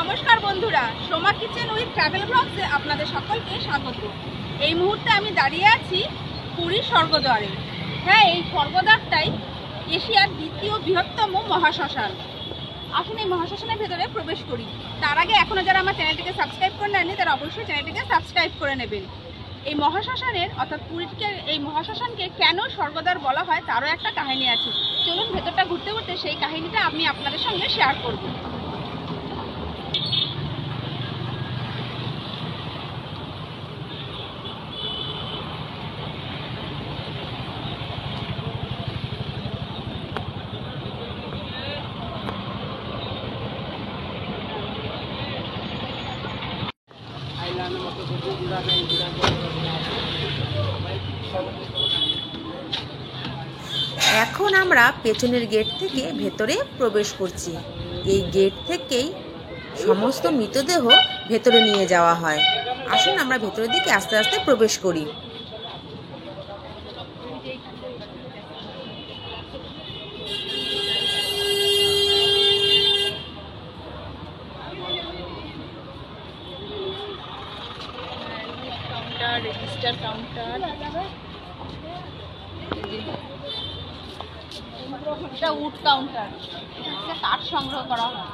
নমস্কার বন্ধুরা, Soma kitchen with travel ব্লগসে আপনাদের সকলকে স্বাগত। এই মুহূর্তে আমি দাঁড়িয়ে আছি পুরীর স্বর্গদ্বারে। হ্যাঁ, এই স্বর্গদ্বারটাই এশিয়ার দ্বিতীয় বৃহত্তম মহাশ্মশান। আসুন এই মহাশ্মশানের ভেতরে প্রবেশ করি। তার আগে এখনো যারা আমার চ্যানেলটিকে সাবস্ক্রাইব করে নেননি তারা অবশ্যই চ্যানেলটিকে সাবস্ক্রাইব করে নেবেন। এই মহাশ্মশানের অর্থাৎ পুরীকে এই মহাশ্মশানকে কেন স্বর্গদ্বার বলা হয় তারও একটা কাহিনী আছে। চলুন ভেতরটা ঘুরতে ঘুরতে সেই কাহিনীটা আমি আপনাদের সঙ্গে শেয়ার করব। এখন আমরা পেছনের গেট থেকে ভেতরে প্রবেশ করছি। এই গেট থেকেই সমস্ত মৃতদেহ ভেতরে নিয়ে যাওয়া হয়। আসুন আমরা ভেতরের দিকে আস্তে আস্তে প্রবেশ করি। রেজিস্টার কাউন্টার, এটা উড কাউন্টার, এটা কাঠ সংগ্রহ করা হয়,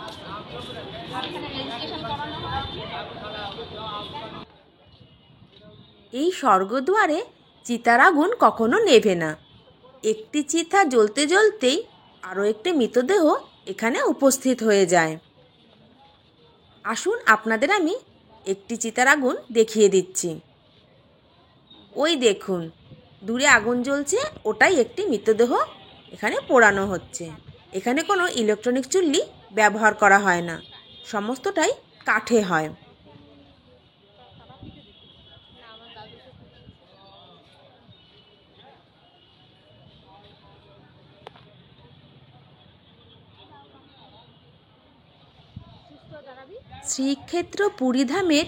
এখানে রেজিস্ট্রেশন করানো হয়। এই স্বর্গদ্বারে চিতার আগুন কখনো নেভে না। একটি চিতা জ্বলতে জ্বলতেই আরও একটি মৃতদেহ এখানে উপস্থিত হয়ে যায়। আসুন আপনাদের আমি একটি চিতার আগুন দেখিয়ে দিচ্ছি। ওই দেখুন, দূরে আগুন জ্বলছে, ওটাই একটি মৃতদেহ এখানে পোড়ানো হচ্ছে। এখানে কোনো ইলেকট্রনিক চুল্লি ব্যবহার করা হয় না, সমস্তটাই কাঠে হয়। শ্রীক্ষেত্র পুরীধামের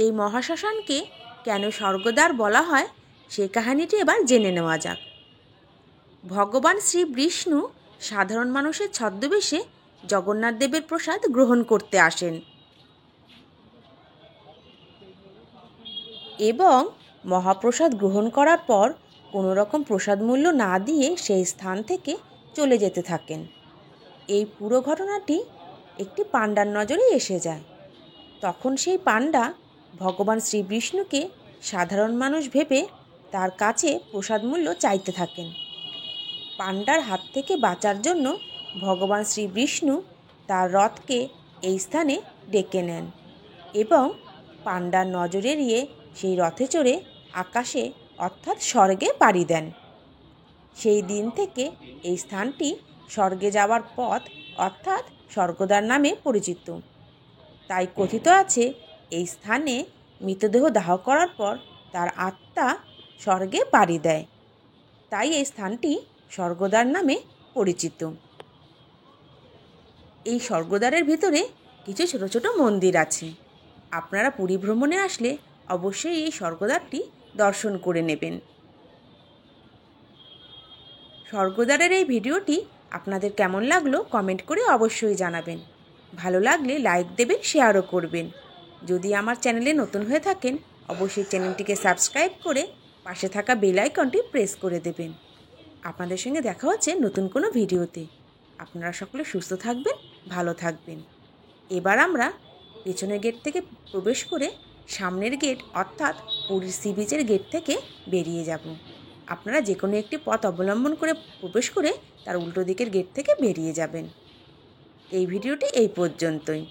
এই মহাশ্মশানকে কেন স্বর্গদ্বার বলা হয় সে কাহিনীটি এবার জেনে নেওয়া যাক। ভগবান শ্রী বিষ্ণু সাধারণ মানুষের ছদ্মবেশে জগন্নাথ দেবের প্রসাদ গ্রহণ করতে আসেন এবং মহাপ্রসাদ গ্রহণ করার পর কোনো রকম প্রসাদ মূল্য না দিয়ে সেই স্থান থেকে চলে যেতে থাকেন। এই পুরো ঘটনাটি একটি পাণ্ডার নজরে এসে যায়। তখন সেই পাণ্ডা ভগবান শ্রী বিষ্ণুকে সাধারণ মানুষ ভেবে তার কাছে প্রসাদ মূল্য চাইতে থাকেন। পাণ্ডার হাত থেকে বাঁচার জন্য ভগবান শ্রী বিষ্ণু তার রথকে এই স্থানে ডেকে নেন এবং পাণ্ডার নজর এড়িয়ে সেই রথে চড়ে আকাশে অর্থাৎ স্বর্গে পাড়ি দেন। সেই দিন থেকে এই স্থানটি স্বর্গে যাওয়ার পথ অর্থাৎ স্বর্গদ্বার নামে পরিচিত। তাই কথিত আছে এই স্থানে মৃতদেহ দাহ করার পর তার আত্মা স্বর্গে পাড়ি দেয়, তাই এই স্থানটি স্বর্গদ্বার নামে পরিচিত। এই স্বর্গদ্বারের ভিতরে কিছু ছোট ছোট মন্দির আছে। আপনারা পুরী ভ্রমণে আসলে অবশ্যই এই স্বর্গদ্বারটি দর্শন করে নেবেন। স্বর্গদ্বারের এই ভিডিওটি আপনাদের কেমন লাগলো কমেন্ট করে অবশ্যই জানাবেন। ভালো লাগলে লাইক দেবেন, শেয়ারও করবেন। যদি আমার চ্যানেলে নতুন হয়ে থাকেন অবশ্যই চ্যানেলটিকে সাবস্ক্রাইব করে পাশে থাকা বেল আইকনটি প্রেস করে দেবেন। আপনাদের সঙ্গে দেখা হচ্ছে নতুন কোনো ভিডিওতে। আপনারা সকলে সুস্থ থাকবেন, ভালো থাকবেন। এবার আমরা পেছনের গেট থেকে প্রবেশ করে সামনের গেট অর্থাৎ পুরীর সি বিচের গেট থেকে বেরিয়ে যাব। আপনারা যে কোনো একটি পথ অবলম্বন করে প্রবেশ করে তার উল্টো দিকের গেট থেকে বেরিয়ে যাবেন। এই ভিডিওটি এই পর্যন্তই।